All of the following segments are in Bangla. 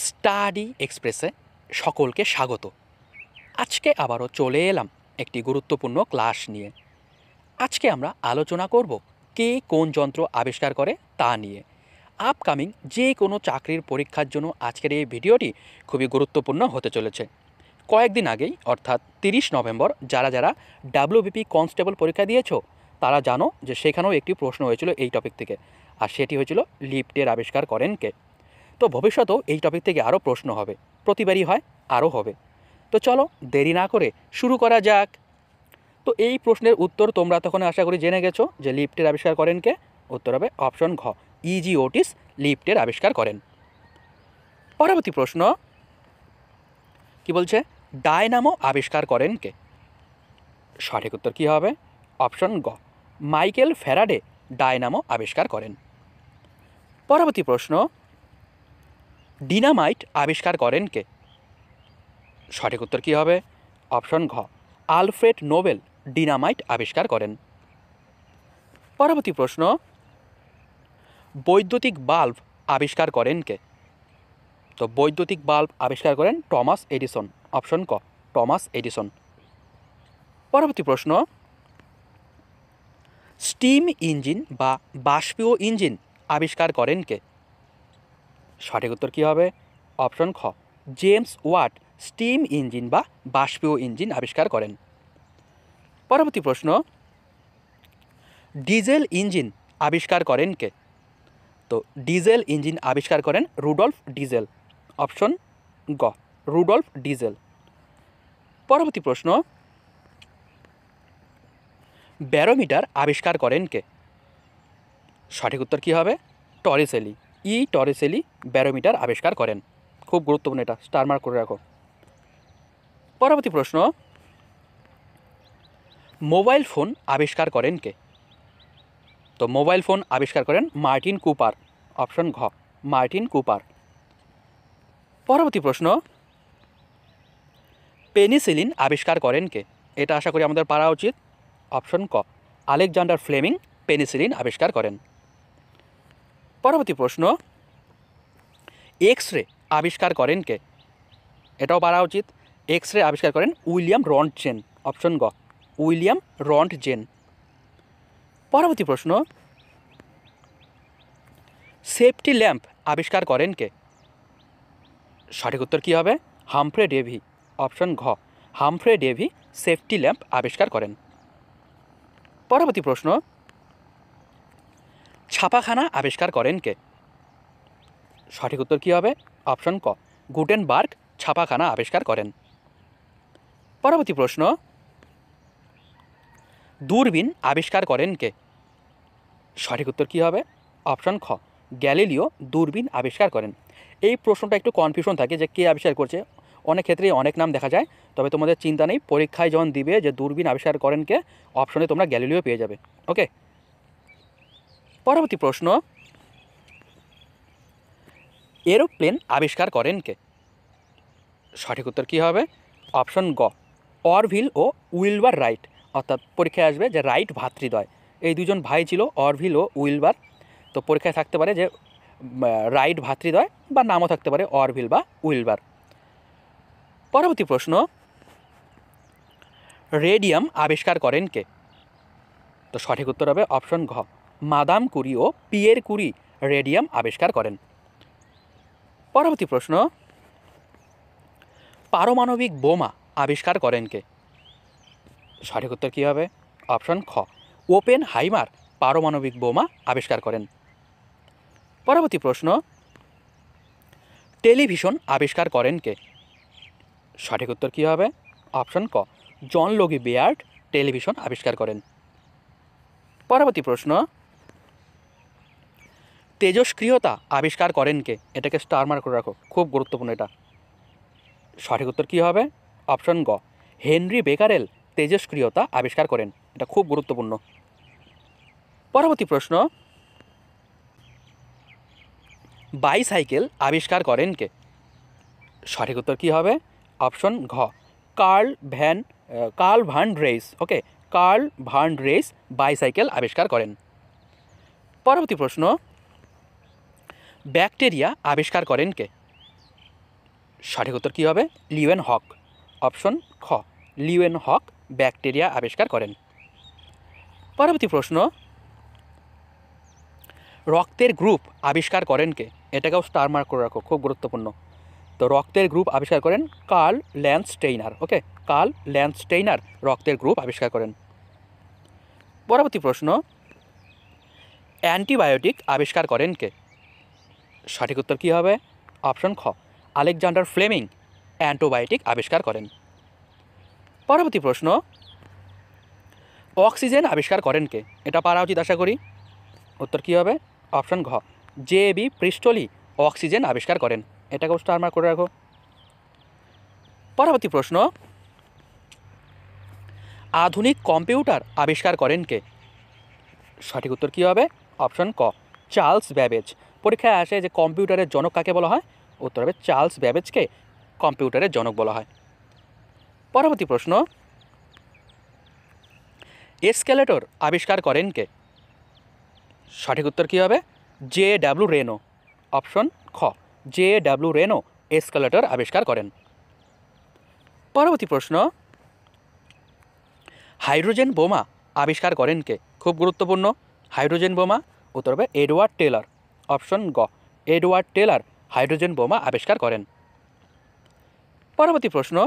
স্টাডি এক্সপ্রেসে সকলকে স্বাগত। আজকে আবারও চলে এলাম একটি গুরুত্বপূর্ণ ক্লাস নিয়ে। আজকে আমরা আলোচনা করব কে কোন যন্ত্র আবিষ্কার করে তা নিয়ে। আপকামিং যে কোনো চাকরির পরীক্ষার জন্য আজকের এই ভিডিওটি খুবই গুরুত্বপূর্ণ হতে চলেছে। কয়েকদিন আগেই অর্থাৎ 30 নভেম্বর যারা যারা ডাব্লিউবিপি কনস্টেবল পরীক্ষা দিয়েছো তারা জানো যে সেখানেও একটি প্রশ্ন হয়েছিল এই টপিক থেকে, আর সেটি হয়েছিল লিফটের আবিষ্কার করেন কে। তো ভবিষ্যতেও এই টপিক থেকে আরও প্রশ্ন হবে, প্রতিবারই হয়, আরও হবে। তো চলো দেরি না করে শুরু করা যাক। তো এই প্রশ্নের উত্তর তোমরা তখন আশা করি জেনে গেছো যে লিফটের আবিষ্কার করেন কে। উত্তর হবে অপশন ঘ, ইজি ওটিস লিফটের আবিষ্কার করেন। পরবর্তী প্রশ্ন কি বলছে, ডায়নামো আবিষ্কার করেন কে। সঠিক উত্তর কী হবে? অপশন গ, মাইকেল ফ্যারাডে ডায়নামো আবিষ্কার করেন। পরবর্তী প্রশ্ন, ডিনামাইট আবিষ্কার করেন কে। সঠিক উত্তর কী হবে? অপশন ঘ, আলফ্রেড নোবেল ডিনামাইট আবিষ্কার করেন। পরবর্তী প্রশ্ন, বৈদ্যুতিক বাল্ব আবিষ্কার করেন কে। তো বৈদ্যুতিক বাল্ব আবিষ্কার করেন টমাস এডিসন। অপশন ক, টমাস এডিসন। পরবর্তী প্রশ্ন, স্টিম ইঞ্জিন বা বাষ্পীয় ইঞ্জিন আবিষ্কার করেন কে। সঠিক উত্তর কী হবে? অপশন খ, জেমস ওয়াট স্টিম ইঞ্জিন বা বাষ্পীয় ইঞ্জিন আবিষ্কার করেন। পরবর্তী প্রশ্ন, ডিজেল ইঞ্জিন আবিষ্কার করেন কে। তো ডিজেল ইঞ্জিন আবিষ্কার করেন রুডলফ ডিজেল। অপশন গ, রুডলফ ডিজেল। পরবর্তী প্রশ্ন, ব্যারোমিটার আবিষ্কার করেন কে। সঠিক উত্তর কী হবে? টরিসেলি, টরিসেলি ব্যারোমিটার আবিষ্কার করেন। খুব গুরুত্বপূর্ণ, এটা স্টার মার্ক করে রাখো। পরবর্তী প্রশ্ন, মোবাইল ফোন আবিষ্কার করেন কে। তো মোবাইল ফোন আবিষ্কার করেন মার্টিন কুপার। অপশন ঘ, মার্টিন কুপার। পরবর্তী প্রশ্ন, পেনিসিলিন আবিষ্কার করেন কে। এটা আশা করি আমাদের পারা উচিত। অপশন ক, আলেকজান্ডার ফ্লেমিং পেনিসিলিন আবিষ্কার করেন। পরবর্তী প্রশ্ন, এক্স রে আবিষ্কার করেন কে। এটাও পারা উচিত। এক্স রে আবিষ্কার করেন উইলিয়াম রন্টজেন। অপশন গ, উইলিয়াম রন্টজেন। পরবর্তী প্রশ্ন, সেফটি ল্যাম্প আবিষ্কার করেন কে। সঠিক উত্তর কী হবে? Humphry Davy. অপশন ঘ, হামফ্রে ডেভি সেফটি ল্যাম্প আবিষ্কার করেন। পরবর্তী প্রশ্ন, ছাপাখানা আবিষ্কার করেন কে। সঠিক উত্তর কী হবে? অপশন ক, গুটেনবার্গ ছাপাখানা আবিষ্কার করেন। পরবর্তী প্রশ্ন, দূরবীন আবিষ্কার করেন কে। সঠিক উত্তর কী হবে? অপশন খ, গ্যালিলিও দূরবীন আবিষ্কার করেন। এই প্রশ্নটা একটু কনফিউশন থাকে যে কে আবিষ্কার করছে, অনেক ক্ষেত্রেই অনেক নাম দেখা যায়। তবে তোমাদের চিন্তা নেই, পরীক্ষায় যখন দিবে যে দূরবীন আবিষ্কার করেন কে, অপশনে তোমরা গ্যালিলিও পেয়ে যাবে। ওকে। পরবর্তী প্রশ্ন, এরোপ্লেন আবিষ্কার করেন কে। সঠিক উত্তর কী হবে? অপশন গ, অরভিল ও উইলবার রাইট। অর্থাৎ পরীক্ষায় আসবে যে রাইট ভ্রাতৃদ্বয়, এই দুজন ভাই ছিল, অরভিল ও উইলবার। তো পরীক্ষায় থাকতে পারে যে রাইট ভ্রাতৃদ্বয়, বা নামও থাকতে পারে অরভিল বা উইলবার। পরবর্তী প্রশ্ন, রেডিয়াম আবিষ্কার করেন কে। তো সঠিক উত্তর হবে অপশন ঘ, মাদাম কুরি ও পিয়ের কুরি রেডিয়াম আবিষ্কার করেন। পরবর্তী প্রশ্ন, পারমাণবিক বোমা আবিষ্কার করেন কে। সঠিক উত্তর কী হবে? অপশন খ, ওপেন হাইমার পারমাণবিক বোমা আবিষ্কার করেন। পরবর্তী প্রশ্ন, টেলিভিশন আবিষ্কার করেন কে। সঠিক উত্তর কী হবে? অপশন ক, জন লগি বেয়ার্ড টেলিভিশন আবিষ্কার করেন। পরবর্তী প্রশ্ন, তেজস্ক্রিয়তা আবিষ্কার করেন কে। এটাকে স্টার মার্ক করে রাখো, খুব গুরুত্বপূর্ণ এটা। সঠিক উত্তর কী হবে? অপশন গ, হেনরি বেকারেল তেজস্ক্রিয়তা আবিষ্কার করেন। এটা খুব গুরুত্বপূর্ণ। পরবর্তী প্রশ্ন, বাইসাইকেল আবিষ্কার করেন কে। সঠিক উত্তর কী হবে? অপশন ঘ, কার্ল ভান রেইস। ওকে, কার্ল ভান রেইস বাইসাইকেল আবিষ্কার করেন। পরবর্তী প্রশ্ন, ব্যাকটেরিয়া আবিষ্কার করেন কে। সঠিক উত্তর কী হবে? লিওয়েন হক। অপশন খ, লিওয়েন হক ব্যাকটেরিয়া আবিষ্কার করেন। পরবর্তী প্রশ্ন, রক্তের গ্রুপ আবিষ্কার করেন কে? এটাকেও স্টার মার্ক করে রাখো, খুব গুরুত্বপূর্ণ। তো রক্তের গ্রুপ আবিষ্কার করেন কার্ল ল্যান্ডস্টেইনার। ওকে, কার্ল ল্যান্ডস্টেইনার রক্তের গ্রুপ আবিষ্কার করেন। পরবর্তী প্রশ্ন, অ্যান্টিবায়োটিক আবিষ্কার করেন কে? সঠিক উত্তর কী হবে? অপশন খ, আলেকজান্ডার ফ্লেমিং অ্যান্টিবায়োটিক আবিষ্কার করেন। পরবর্তী প্রশ্ন, অক্সিজেন আবিষ্কার করেন কে? এটা পারা উচিত আশা করি। উত্তর কী হবে? অপশন ঘ, জে.বি. প্রিস্টলি অক্সিজেন আবিষ্কার করেন। এটাকেও স্টার মার্ক করে রাখো। পরবর্তী প্রশ্ন, আধুনিক কম্পিউটার আবিষ্কার করেন কে? সঠিক উত্তর কী হবে? অপশন ক, চার্লস ব্যাবেজ। পরীক্ষায় আসে যে কম্পিউটারের জনক কাকে বলা হয়? উত্তর হবে চার্লস ব্যাবেজকে কম্পিউটারের জনক বলা হয়। পরবর্তী প্রশ্ন, এসকেলেটর আবিষ্কার করেন কে? সঠিক উত্তর কী হবে? জে.ডব্লিউ. রেনো। অপশন খ, জে.ডব্লিউ. রেনো এসকেলেটর আবিষ্কার করেন। পরবর্তী প্রশ্ন, হাইড্রোজেন বোমা আবিষ্কার করেন কে? খুব গুরুত্বপূর্ণ। হাইড্রোজেন বোমা, উত্তর হবে এডওয়ার্ড টেলর। অপশন গ, এডওয়ার্ড টেলর হাইড্রোজেন বোমা আবিষ্কার করেন। পরবর্তী প্রশ্ন,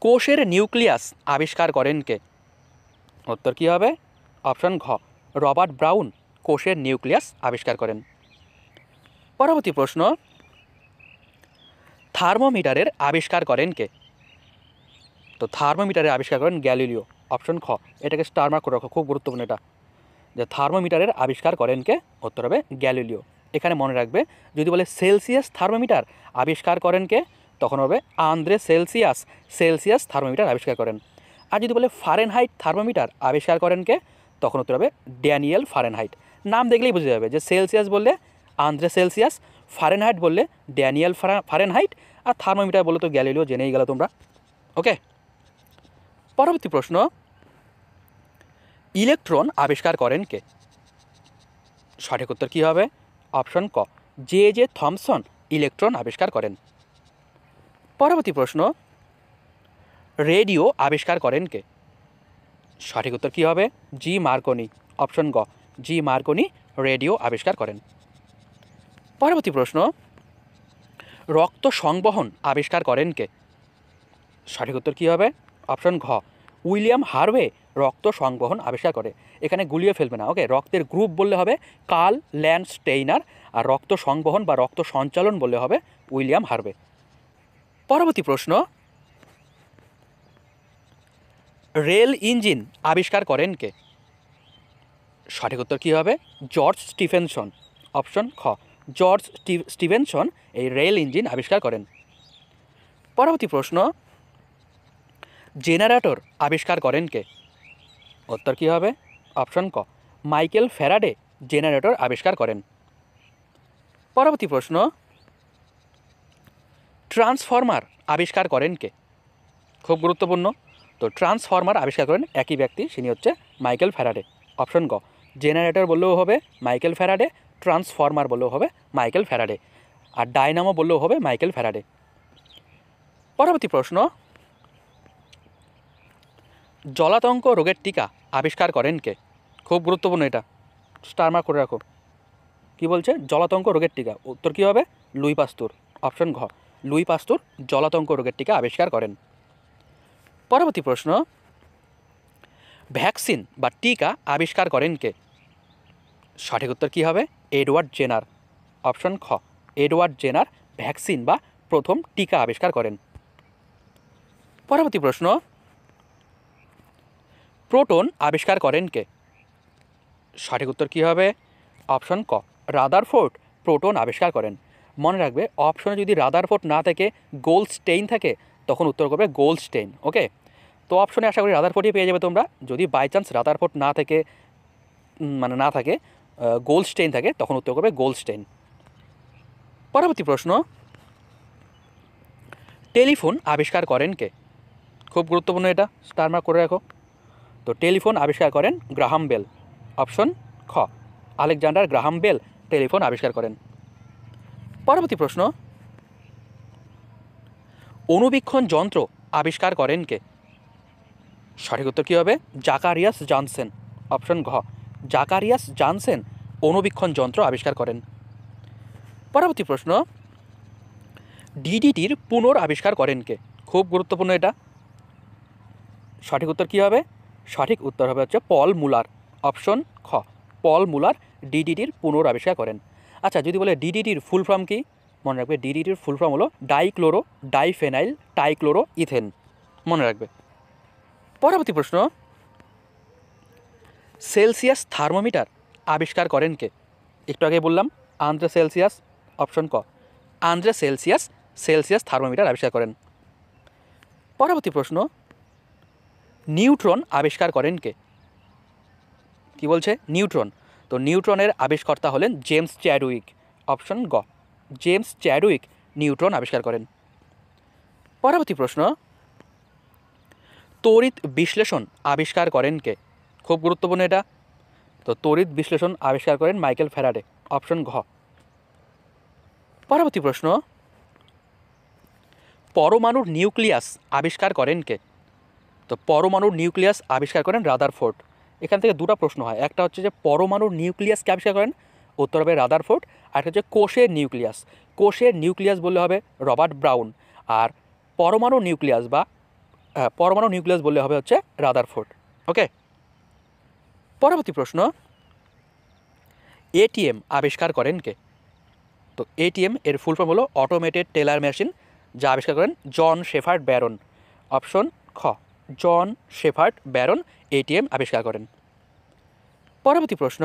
কোষের নিউক্লিয়াস আবিষ্কার করেন কে? উত্তর কী হবে? অপশন ঘ, রবার্ট ব্রাউন কোষের নিউক্লিয়াস আবিষ্কার করেন। পরবর্তী প্রশ্ন, থার্মোমিটারের আবিষ্কার করেন কে? তো থার্মোমিটারের আবিষ্কার করেন গ্যালিলিও। অপশন খ, এটাকে স্টার মার্ক করে রাখো, খুব গুরুত্বপূর্ণ এটা, যে থার্মোমিটারের আবিষ্কার করেন কে? উত্তর হবে গ্যালিলিও। এখানে মনে রাখবে, যদি বলে সেলসিয়াস থার্মোমিটার আবিষ্কার করেন কে, তখন হবে আন্দ্রে সেলসিয়াস সেলসিয়াস থার্মোমিটার আবিষ্কার করেন। আর যদি বলে ফারেনহাইট থার্মোমিটার আবিষ্কার করেন কে, তখন উত্তর হবে ড্যানিয়েল ফারেনহাইট। নাম দেখলেই বুঝে যাবে যে সেলসিয়াস বললে আন্দ্রে সেলসিয়াস, ফারেনহাইট বললে ড্যানিয়েল ফারেনহাইট, আর থার্মোমিটার বললে তো গ্যালিলিও, জেনেই গেল তোমরা। ওকে, পরবর্তী প্রশ্ন, ইলেকট্রন আবিষ্কার করেন কে? সঠিক উত্তর কী হবে? অপশন ক, জে থমসন ইলেকট্রন আবিষ্কার করেন। পরবর্তী প্রশ্ন, রেডিও আবিষ্কার করেন কে? সঠিক উত্তর কী হবে? জি মার্কনি। অপশন গ, জি মার্কনি রেডিও আবিষ্কার করেন। পরবর্তী প্রশ্ন, রক্ত সংবহন আবিষ্কার করেন কে? সঠিক উত্তর কী হবে? অপশন ঘ, উইলিয়াম হার্ভে রক্ত সংবহন আবিষ্কার করে। এখানে গুলিয়ে ফেলবে না। ওকে, রক্তের গ্রুপ বললে হবে কার্ল ল্যান্ডস্টেইনার, আর রক্ত সংবহন বা রক্ত সঞ্চালন বললে হবে উইলিয়াম হার্ভে। পরবর্তী প্রশ্ন, রেল ইঞ্জিন আবিষ্কার করেন কে? সঠিক উত্তর কী হবে? George Stephenson. অপশন খ, জর্জ স্টিফেনসন এই রেল ইঞ্জিন আবিষ্কার করেন। পরবর্তী প্রশ্ন, জেনারেটর আবিষ্কার করেন কে? উত্তর কী হবে? অপশন ক, মাইকেল ফ্যারাডে জেনারেটর আবিষ্কার করেন। পরবর্তী প্রশ্ন, ট্রান্সফরমার আবিষ্কার করেন কে? খুব গুরুত্বপূর্ণ। তো ট্রান্সফরমার আবিষ্কার করেন একই ব্যক্তি, তিনি হচ্ছে মাইকেল ফ্যারাডে। অপশন গ, জেনারেটর বললেও হবে মাইকেল ফ্যারাডে, ট্রান্সফরমার বললেও হবে মাইকেল ফ্যারাডে, আর ডায়নামো বললেও হবে মাইকেল ফ্যারাডে। পরবর্তী প্রশ্ন, জলাতঙ্ক রোগের টিকা আবিষ্কার করেন কে? খুব গুরুত্বপূর্ণ, এটা স্টার মার্ক করে রাখো। কী বলছে? জলাতঙ্ক রোগের টিকা। উত্তর কী হবে? লুই পাস্তুর। অপশন ঘ, লুই পাস্তুর জলাতঙ্ক রোগের টিকা আবিষ্কার করেন। পরবর্তী প্রশ্ন, ভ্যাকসিন বা টিকা আবিষ্কার করেন কে? সঠিক উত্তর কী হবে? Edward Jenner. অপশন খ, এডওয়ার্ড জেনার ভ্যাকসিন বা প্রথম টিকা আবিষ্কার করেন। পরবর্তী প্রশ্ন, প্রোটন আবিষ্কার করেন কে? সঠিক উত্তর কী হবে? অপশন ক, রাদারফোর্ড প্রোটন আবিষ্কার করেন। মনে রাখবে, অপশনে যদি রাদারফোর্ড না থাকে, গোল্ডস্টেইন থাকে, তখন উত্তর করবে গোল্ডস্টেইন। ওকে, তো অপশনে আশা করি রাদারফোর্ডই পেয়ে যাবে তোমরা। যদি বাই চান্স রাদারফোর্ড না থাকে, না থাকে, গোল্ডস্টেইন থাকে, তখন উত্তর করবে গোল্ডস্টেইন। পরবর্তী প্রশ্ন, টেলিফোন আবিষ্কার করেন কে? খুব গুরুত্বপূর্ণ, এটা স্টার মার্ক করে রাখো। তো টেলিফোন আবিষ্কার করেন গ্রাহাম বেল। অপশন খ, আলেকজান্ডার গ্রাহাম বেল টেলিফোন আবিষ্কার করেন। পরবর্তী প্রশ্ন, অণুবীক্ষণ যন্ত্র আবিষ্কার করেন কে? সঠিক উত্তর কী হবে? জাকারিয়াস জানসেন। অপশন ঘ, জাকারিয়াস জানসেন অণুবীক্ষণ যন্ত্র আবিষ্কার করেন। পরবর্তী প্রশ্ন, ডিডিটির পুনরাবিষ্কার করেন কে? খুব গুরুত্বপূর্ণ এটা। সঠিক উত্তর কী হবে? সঠিক উত্তর হবে হচ্ছে পল মুলার। অপশন খ, পল মুলার ডিডিটির পুনরাবিষ্কার করেন। আচ্ছা, যদি বলে ডিডিটির ফুল ফর্ম কি, মনে রাখবে ডিডিটির ফুল ফর্ম হলো ডাইক্লোরো ডাইফেনাইল টাইক্লোরো ইথেন, মনে রাখবে। পরবর্তী প্রশ্ন, সেলসিয়াস থার্মোমিটার আবিষ্কার করেন কে? একটু আগে বললাম আন্দ্রে সেলসিয়াস। অপশন ক, আন্দ্রে সেলসিয়াস সেলসিয়াস থার্মোমিটার আবিষ্কার করেন। পরবর্তী প্রশ্ন, নিউট্রন আবিষ্কার করেন কে? কি বলছে? নিউট্রন। তো নিউট্রনের আবিষ্কর্তা হলেন জেমস চ্যাডউইক। অপশন গ, জেমস চ্যাডউইক নিউট্রন আবিষ্কার করেন। পরবর্তী প্রশ্ন, তড়িৎ বিশ্লেষণ আবিষ্কার করেন কে? খুব গুরুত্বপূর্ণ এটা। তো তড়িৎ বিশ্লেষণ আবিষ্কার করেন মাইকেল ফ্যারাডে। অপশন ঘ। পরবর্তী প্রশ্ন, পরমাণুর নিউক্লিয়াস আবিষ্কার করেন কে? তো পরমাণুর নিউক্লিয়াস আবিষ্কার করেন রাদারফোর্ড। এখান থেকে দুটো প্রশ্ন হয়, একটা হচ্ছে যে পরমাণুর নিউক্লিয়াসকে আবিষ্কার করেন, উত্তর হবে রাদারফোর্ড। আর একটা হচ্ছে কোষের নিউক্লিয়াস। কোষের নিউক্লিয়াস বললে হবে রবার্ট ব্রাউন, আর পরমাণু নিউক্লিয়াস পরমাণু নিউক্লিয়াস বললে হবে হচ্ছে রাদারফোর্ড। ওকে। পরবর্তী প্রশ্ন, এটিএম আবিষ্কার করেন কে? তো এটিএম এর ফুল ফর্ম হলো অটোমেটেড টেলার মেশিন, যা আবিষ্কার করেন জন শেফার্ড ব্যারন। অপশন খ, জন শেফার্ড ব্যারন এটিএম আবিষ্কার করেন। পরবর্তী প্রশ্ন,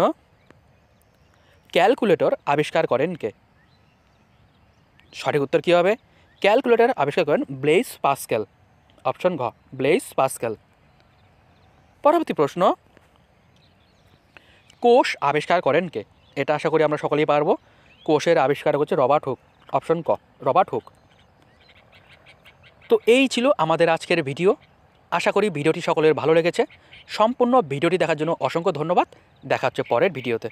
ক্যালকুলেটর আবিষ্কার করেন কে? সঠিক উত্তর কী হবে? ক্যালকুলেটর আবিষ্কার করেন ব্লেইস পাস্কেল। অপশন ঘ, ব্লেইস পাস্কেল। পরবর্তী প্রশ্ন, কোষ আবিষ্কার করেন কে? এটা আশা করি আমরা সকলেই পারবো। কোষের আবিষ্কার হচ্ছে রবার্ট হুক। অপশন ক, রবার্ট হুক। তো এই ছিল আমাদের আজকের ভিডিও। আশা করি ভিডিওটি সকলের ভালো লেগেছে। সম্পূর্ণ ভিডিওটি দেখার জন্য অসংখ্য ধন্যবাদ। দেখা হচ্ছে পরের ভিডিওতে।